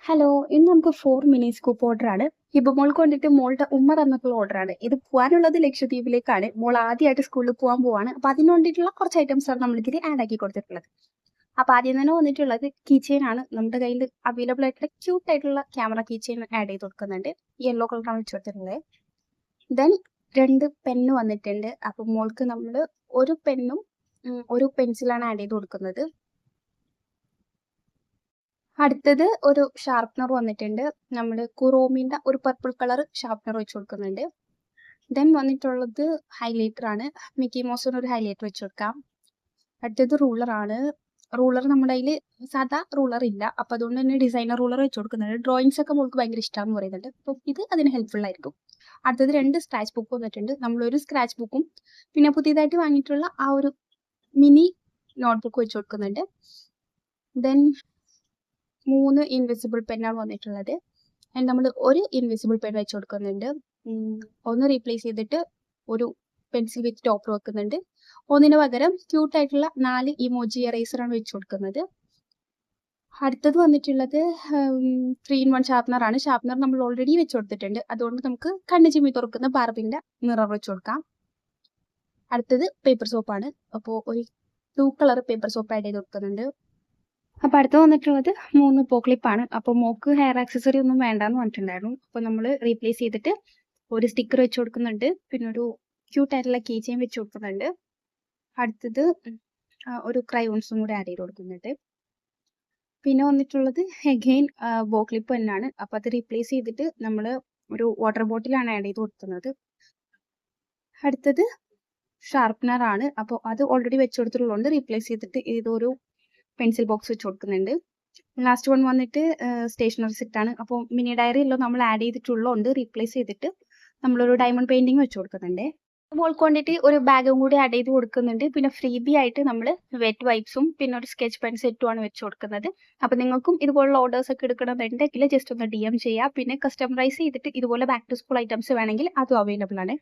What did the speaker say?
Hello, ഇന്ന് നമുക്ക് 4 mini scoop ഓർഡറാണ്. ഇപ്പൊ മോൾക്ക് വന്നിട്ട് മോളുടെ ഉമ്മ തന്നിട്ടുള്ള ഓർഡറാണ്. ഇത് പോകാനുള്ളത് ലക്ഷദ്വീപിലേക്കാണ്. മോൾ ആദ്യമായിട്ട് സ്കൂളിൽ പോകാൻ പോവാണ്. അപ്പൊ അതിന് വേണ്ടിയിട്ടുള്ള കുറച്ച് ഐറ്റംസ് ആണ് നമ്മൾ ഇതിൽ ആഡ് ആക്കി കൊടുത്തിട്ടുള്ളത്. അപ്പൊ ആദ്യം തന്നെ വന്നിട്ടുള്ളത് കീ ചെയിൻ ആണ്. നമ്മുടെ കയ്യിൽ അവൈലബിൾ ആയിട്ടുള്ള ക്യൂട്ട് ആയിട്ടുള്ള ക്യാമറ കീ ചെയിൻ ആഡ് ചെയ്ത് കൊടുക്കുന്നുണ്ട്. യെല്ലോ കളറാണ് വെച്ച് കൊടുത്തിട്ടുള്ളത്. ദെൻ 2 പെന്ന് വന്നിട്ടുണ്ട്. അപ്പൊ മോൾക്ക് നമ്മൾ ഒരു പെന്നും ഒരു പെൻസിലാണ് ആഡ് ചെയ്ത് കൊടുക്കുന്നത്. അടുത്തത് ഒരു ഷാർപ്നർ വന്നിട്ടുണ്ട്. നമ്മൾ കുറോമിന്റെ ഒരു പർപ്പിൾ കളർ ഷാർപ്നർ വെച്ച് കൊടുക്കുന്നുണ്ട്. ദെൻ വന്നിട്ടുള്ളത് ഹൈലൈറ്റർ ആണ്. മിക്കി മൗസിന് ഒരു ഹൈലൈറ്റർ വെച്ച് കൊടുക്കാം. അടുത്തത് റൂളറാണ്. റൂളർ നമ്മുടെ കയ്യിൽ സാധാ റൂളർ ഇല്ല. അപ്പൊ അതുകൊണ്ട് തന്നെ ഡിസൈനർ റൂളർ വെച്ച് കൊടുക്കുന്നുണ്ട്. ഡ്രോയിങ്സ് ഒക്കെ മോൾക്ക് ഭയങ്കര ഇഷ്ടമാണെന്ന് പറയുന്നുണ്ട്. അപ്പം ഇത് അതിന് ഹെൽപ്ഫുൾ ആയിരിക്കും. അടുത്തത് 2 സ്ക്രാച്ച് ബുക്ക് വന്നിട്ടുണ്ട്. നമ്മളൊരു സ്ക്രാച്ച് ബുക്കും പിന്നെ പുതിയതായിട്ട് വാങ്ങിയിട്ടുള്ള ആ ഒരു മിനി നോട്ട്ബുക്ക് വെച്ച് കൊടുക്കുന്നുണ്ട്. ദെൻ 3 ഇൻവിസിബിൾ പെന്നാണ് വന്നിട്ടുള്ളത്. ആൻഡ് നമ്മൾ ഒരു ഇൻവിസിബിൾ പെൻ വെച്ച് കൊടുക്കുന്നുണ്ട്. ഒന്ന് റീപ്ലേസ് ചെയ്തിട്ട് ഒരു പെൻസിൽ വിത്ത് ടോപ്പർ വെക്കുന്നുണ്ട്. ഒന്നിന് പകരം ക്യൂട്ട് ആയിട്ടുള്ള 4 ഇമോജി എറേസറാണ് വെച്ച് കൊടുക്കുന്നത്. അടുത്തത് വന്നിട്ടുള്ളത് 3-in-1 ഷാർപ്നർ ആണ്. ഷാർപ്നർ നമ്മൾ ഓൾറെഡി വെച്ച് കൊടുത്തിട്ടുണ്ട്. അതുകൊണ്ട് നമുക്ക് കണ്ണ് ചിമ്മി തുറക്കുന്ന ബാർബിന്റെ മിറർ വെച്ച് കൊടുക്കാം. അടുത്തത് പേപ്പർ സോപ്പാണ്. അപ്പോൾ ഒരു 2 കളർ പേപ്പർ സോപ്പ് ആഡ് ചെയ്ത് കൊടുക്കുന്നുണ്ട്. അപ്പൊ അടുത്ത് വന്നിട്ടുള്ളത് 3 പോക്ലിപ്പാണ്. അപ്പൊ മോക്ക് ഹെയർ ആക്സസറി ഒന്നും വേണ്ടാന്ന് പറഞ്ഞിട്ടുണ്ടായിരുന്നു. അപ്പൊ നമ്മൾ റീപ്ലേസ് ചെയ്തിട്ട് ഒരു സ്റ്റിക്കർ വെച്ച് കൊടുക്കുന്നുണ്ട്. പിന്നെ ഒരു ക്യൂട്ട് ആയിട്ടുള്ള കീ ചെയിൻ വെച്ച് കൊടുക്കുന്നുണ്ട്. അടുത്തത് ഒരു ക്രയോൺസും കൂടെ ആഡ് ചെയ്ത് കൊടുക്കുന്നുണ്ട്. പിന്നെ വന്നിട്ടുള്ളത് അഗെയിൻ ബോക്ലിപ്പ് തന്നെയാണ്. അപ്പൊ അത് റീപ്ലേസ് ചെയ്തിട്ട് നമ്മൾ ഒരു വാട്ടർ ബോട്ടിലാണ് ആഡ് ചെയ്ത് കൊടുക്കുന്നത്. അടുത്തത് ഷാർപ്നർ ആണ്. അപ്പോൾ അത് ഓൾറെഡി വെച്ച് കൊടുത്തിട്ടുള്ളതുകൊണ്ട് റീപ്ലേസ് ചെയ്തിട്ട് ഇതൊരു പെൻസിൽ ബോക്സ് വെച്ച് കൊടുക്കുന്നുണ്ട്. ലാസ്റ്റ് വൺ വന്നിട്ട് സ്റ്റേഷനറി സെറ്റ് ആണ്. അപ്പോൾ മിനി ഡയറി എല്ലാം നമ്മൾ ആഡ് ചെയ്തിട്ടുള്ളതുകൊണ്ട് റീപ്ലേസ് ചെയ്തിട്ട് നമ്മളൊരു ഡയമണ്ട് പെയിന്റിങ് വെച്ച് കൊടുക്കുന്നുണ്ട്. മോൾക്ക് വേണ്ടിയിട്ട് ഒരു ബാഗും കൂടി ആഡ് ചെയ്ത് കൊടുക്കുന്നുണ്ട്. പിന്നെ ഫ്രീബി ആയിട്ട് നമ്മൾ വെറ്റ് വൈപ്സും പിന്നെ ഒരു സ്കെച്ച് പെൻ സെറ്റും ആണ് വെച്ച് കൊടുക്കുന്നത്. അപ്പോൾ നിങ്ങൾക്കും ഇതുപോലുള്ള ഓർഡേഴ്സ് ഒക്കെ എടുക്കണമെന്നുണ്ടെങ്കിൽ ജസ്റ്റ് ഒന്ന് DM ചെയ്യുക. പിന്നെ കസ്റ്റമറൈസ് ചെയ്തിട്ട് ഇതുപോലെ ബാക്ക് ടു സ്കൂൾ ഐറ്റംസ് വേണമെങ്കിൽ അതും അവൈലബിൾ ആണ്.